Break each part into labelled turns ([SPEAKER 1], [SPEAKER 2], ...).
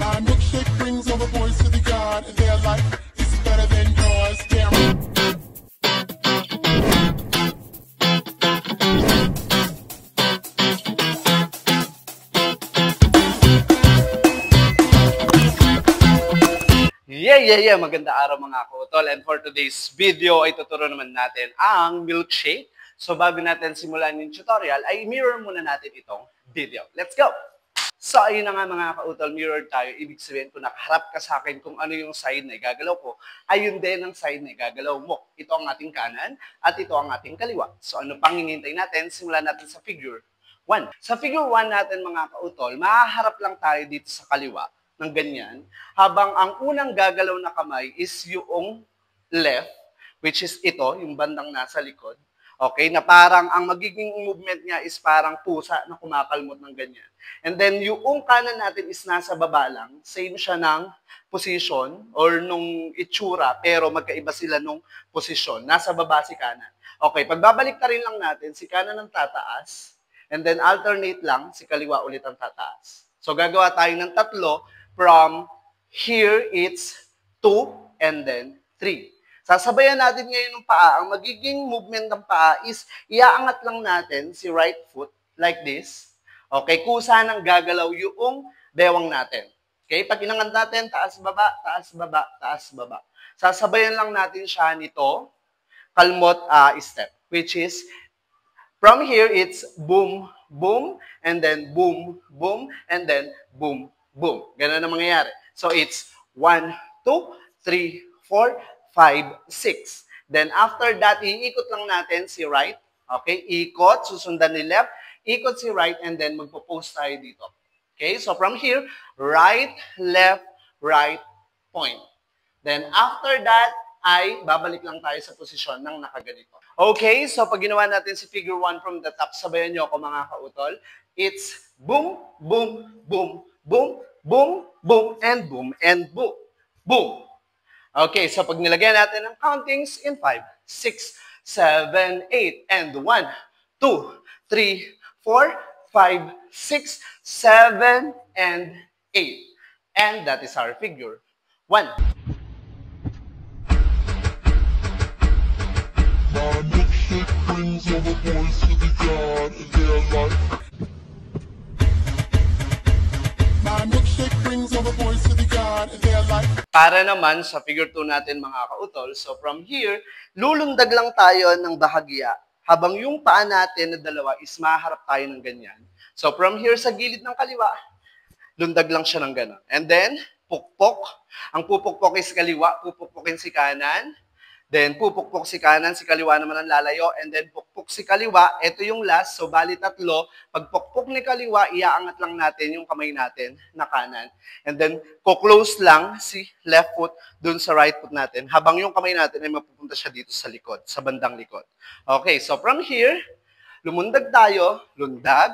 [SPEAKER 1] My milkshake brings all the boys to the yard, and their life is better than yours. Damn.
[SPEAKER 2] Yeah. Maganda araw mga kautol. And for today's video ay tuturo naman natin ang milkshake. So bago natin simulan yung tutorial, ay mirror muna natin itong video. Let's go! So ayun na nga mga kautol, mirror tayo. Ibig sabihin kung nakaharap ka sa akin kung ano yung side na igagalaw ko, ayun din ang side na igagalaw mo. Ito ang ating kanan at ito ang ating kaliwa. So ano pang hinihintay natin? Simulan natin sa figure 1. Sa figure 1 natin mga kautol, mahaharap lang tayo dito sa kaliwa ng ganyan, habang ang unang gagalaw na kamay is yung left, which is ito, yung bandang nasa likod. Okay, na parang ang magiging movement niya is parang pusa na kumakalmot ng ganyan. And then yung kanan natin is nasa baba lang, same siya ng position or nung itsura, pero magkaiba sila nung posisyon. Nasa baba si kanan. Okay, pagbabalik na rin lang natin, si kanan ang tataas, and then alternate lang, si kaliwa ulit ang tataas. So gagawa tayo ng tatlo. From here, it's 2 and then 3. Sasabayan natin ngayon ng paa. Ang magiging movement ng paa is iaangat lang natin si right foot like this. Okay, kusa nang gagalaw yung bewang natin. Okay, pag inangat natin, taas, baba, taas, baba, taas, baba. Sasabayan lang natin siya nito, kalmot step, which is from here, it's boom, boom, and then boom, boom, and then boom, boom. Ganun na mangyayari. So, it's 1, 2, 3, 4, 5, 6. Then, after that, iikot lang natin si right. Okay? Ikot, susundan ni left. Ikot si right, and then magpo-post tayo dito. Okay? So, from here, right, left, right, point. Then, after that, ay babalik lang tayo sa posisyon ng nakaganito. Okay? So, pag ginawa natin si figure 1 from the top, sabayan nyo ako mga kautol. It's boom, boom, boom, boom, boom, boom, and boom, and boom. Boom. Okay, so pag nilagyan natin ang countings in 5, 6, 7, 8, and 1, 2, 3, 4, 5, 6, 7, and 8. And that is our figure 1.
[SPEAKER 1] My milkshake brings all the boys to the yard, and their life. My milkshake brings all the boys to the yard, and their life.
[SPEAKER 2] Para naman sa figure 2 natin mga kautol, so from here, lulundag lang tayo ng bahagya habang yung paa natin na dalawa is maharap tayo ng ganyan. So from here sa gilid ng kaliwa, lundag lang siya ng gano'n. And then, pukpok. Ang pupukpok is kaliwa, pupukpokin si kanan. Then, pupukpok si kanan, si kaliwa naman ang lalayo. And then, pukpok si kaliwa. Ito yung last. So, bali tatlo. Pag pukpok ni kaliwa, iaangat lang natin yung kamay natin na kanan. And then, kuklose lang si left foot dun sa right foot natin. Habang yung kamay natin ay mapupunta siya dito sa likod, sa bandang likod. Okay, so from here, lumundag tayo. Lundag,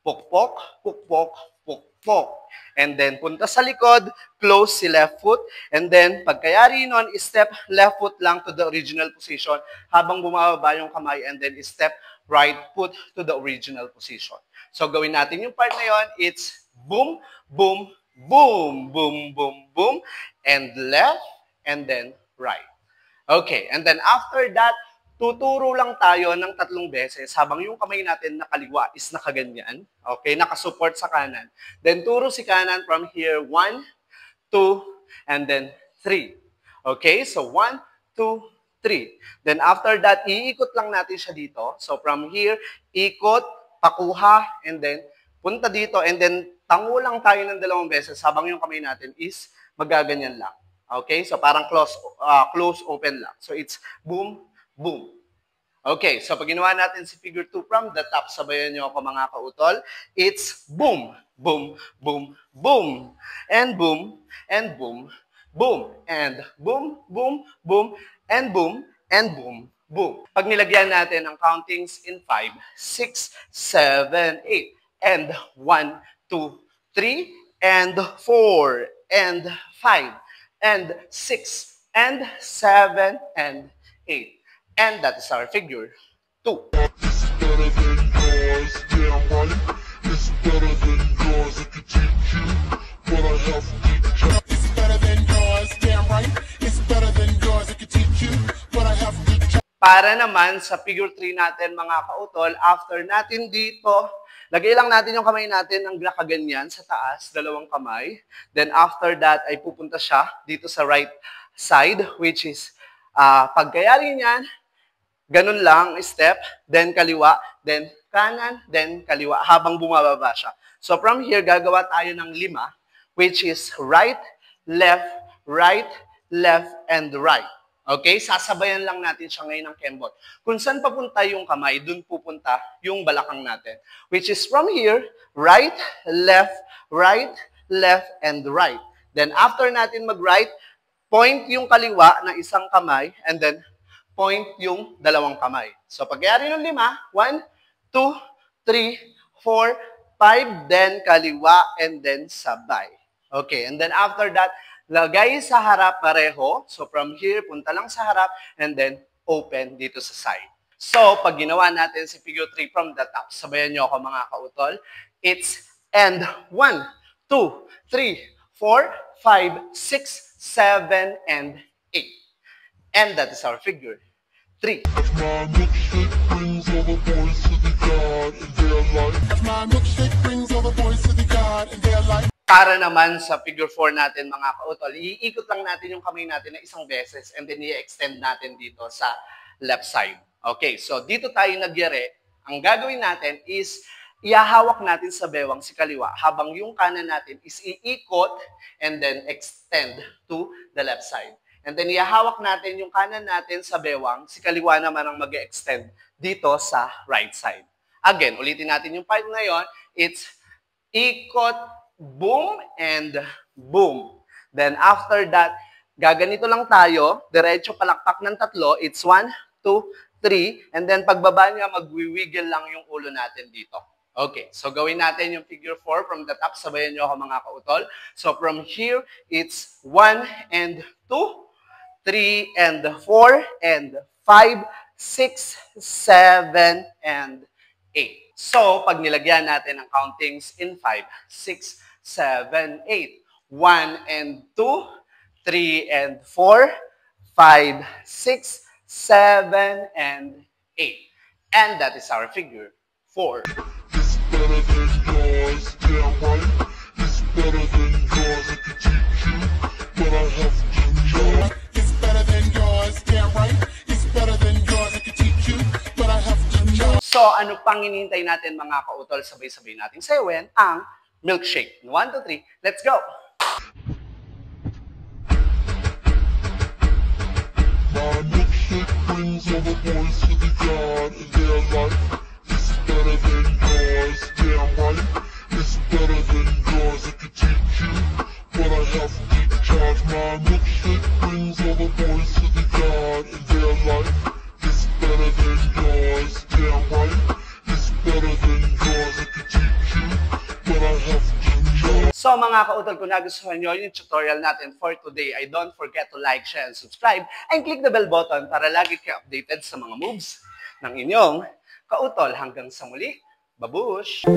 [SPEAKER 2] pukpok, pukpok, pukpok. And then, punta sa likod, close si left foot. And then, pagkayari nun, step left foot lang to the original position habang bumababa yung kamay. And then, step right foot to the original position. So, gawin natin yung part na yun. It's boom, boom, boom, boom, boom, boom. And left, and then right. Okay, and then after that, tuturo lang tayo ng 3 beses habang yung kamay natin na kaliwa is nakaganyan. Okay, nakasupport sa kanan. Then turo si kanan from here, 1, 2, and then 3. Okay, so 1, 2, 3. Then after that, iikot lang natin siya dito. So from here, ikot, pakuha, and then punta dito, and then tango lang tayo ng 2 beses habang yung kamay natin is magaganyan lang. Okay, so parang close, open lang. So it's boom, boom. Okay, so pag ginawa natin si figure 2 from the top, sabayan nyo ako mga kautol, it's boom, boom, boom, boom, and boom, and boom, boom, and boom, boom, boom, and boom, and boom, boom. Pag nilagyan natin ang countings in 5, 6, 7, 8, and 1, 2, 3, and 4, and 5, and 6, and 7, and 8. And that is our figure 2.
[SPEAKER 1] It's better than yours, damn right. It's better than yours. I could teach you what I have to
[SPEAKER 2] Para naman sa figure 3 natin mga kautol, after natin dito, lagay lang natin yung kamay natin ng nakaganyan sa taas, dalawang kamay. Then after that ay pupunta siya dito sa right side, which is pagkayari niyan, ganun lang, step, then kaliwa, then kanan, then kaliwa, habang bumababa siya. So from here, gagawa tayo ng 5, which is right, left, and right. Okay? Sasabayan lang natin siya ngayon ng kembot. Kung saan papunta yung kamay, dun pupunta yung balakang natin. Which is from here, right, and right. Then after natin mag-right, point yung kaliwa ng isang kamay, and then point yung dalawang kamay. So pagyari ng 5, 1, 2, 3, 4, 5, then kaliwa, and then sabay. Okay, and then after that, lagay sa harap pareho. So from here, punta lang sa harap, and then open dito sa side. So pag ginawa natin si figure 3 from the top, sabayan nyo ako mga kautol, it's and 1, 2, 3, 4, 5, 6, 7, and 8. And that is our figure 3.
[SPEAKER 1] My milkshake brings all the boys to the yard in their life. My milkshake brings all the boys to the yard in their life.
[SPEAKER 2] Para naman sa figure 4 natin mga kautol, iikot lang natin yung kamay natin na isang beses and then i-extend natin dito sa left side. Okay, so dito tayo nagyari. Ang gagawin natin is ihahawak natin sa bewang si kaliwa habang yung kanan natin is iikot and then extend to the left side. And then ihahawak natin yung kanan natin sa bewang, si kaliwa naman ang mag-extend dito sa right side. Again, ulitin natin yung part na yun. It's ikot, boom, and boom. Then after that, gaganito lang tayo, diretso palakpak ng 3. It's 1, 2, 3. And then pagbaba niya, magwiwiggle lang yung ulo natin dito. Okay, so gawin natin yung figure 4 from the top. Sabayan nyo ako mga kautol. So from here, it's 1 and 2, 3 and 4, and 5, 6, 7, and 8. So, pag nilagyan natin ang countings in 5, 6, 7, 8. 1 and 2, 3 and 4, 5, 6, 7, and 8. And that is our figure 4.
[SPEAKER 1] It's better than yours, damn right. It's better than yours, I could teach you, but I have to know. It's better than yours, damn right. It's better than yours, I could teach you, but I have to know.
[SPEAKER 2] So, ano pang hinihintay natin mga kautol? Sabay-sabay natin sayawin ang milkshake. 1, 2, 3, let's go!
[SPEAKER 1] My milkshake brings all the boys to the yard in their life. It's better than yours, damn right. It's better than yours, I could teach you, but I have to charge. My milkshake brings all the boys to the yard in their life. It's better than yours, damn right. It's better than yours, I could teach you, but I have to know.
[SPEAKER 2] So mga kautol, kung nagustuhan nyo yung tutorial natin for today, ay don't forget to like, share, and subscribe, and click the bell button para lagi kayo updated sa mga moves ng inyong kautol. Hanggang sa muli, babush!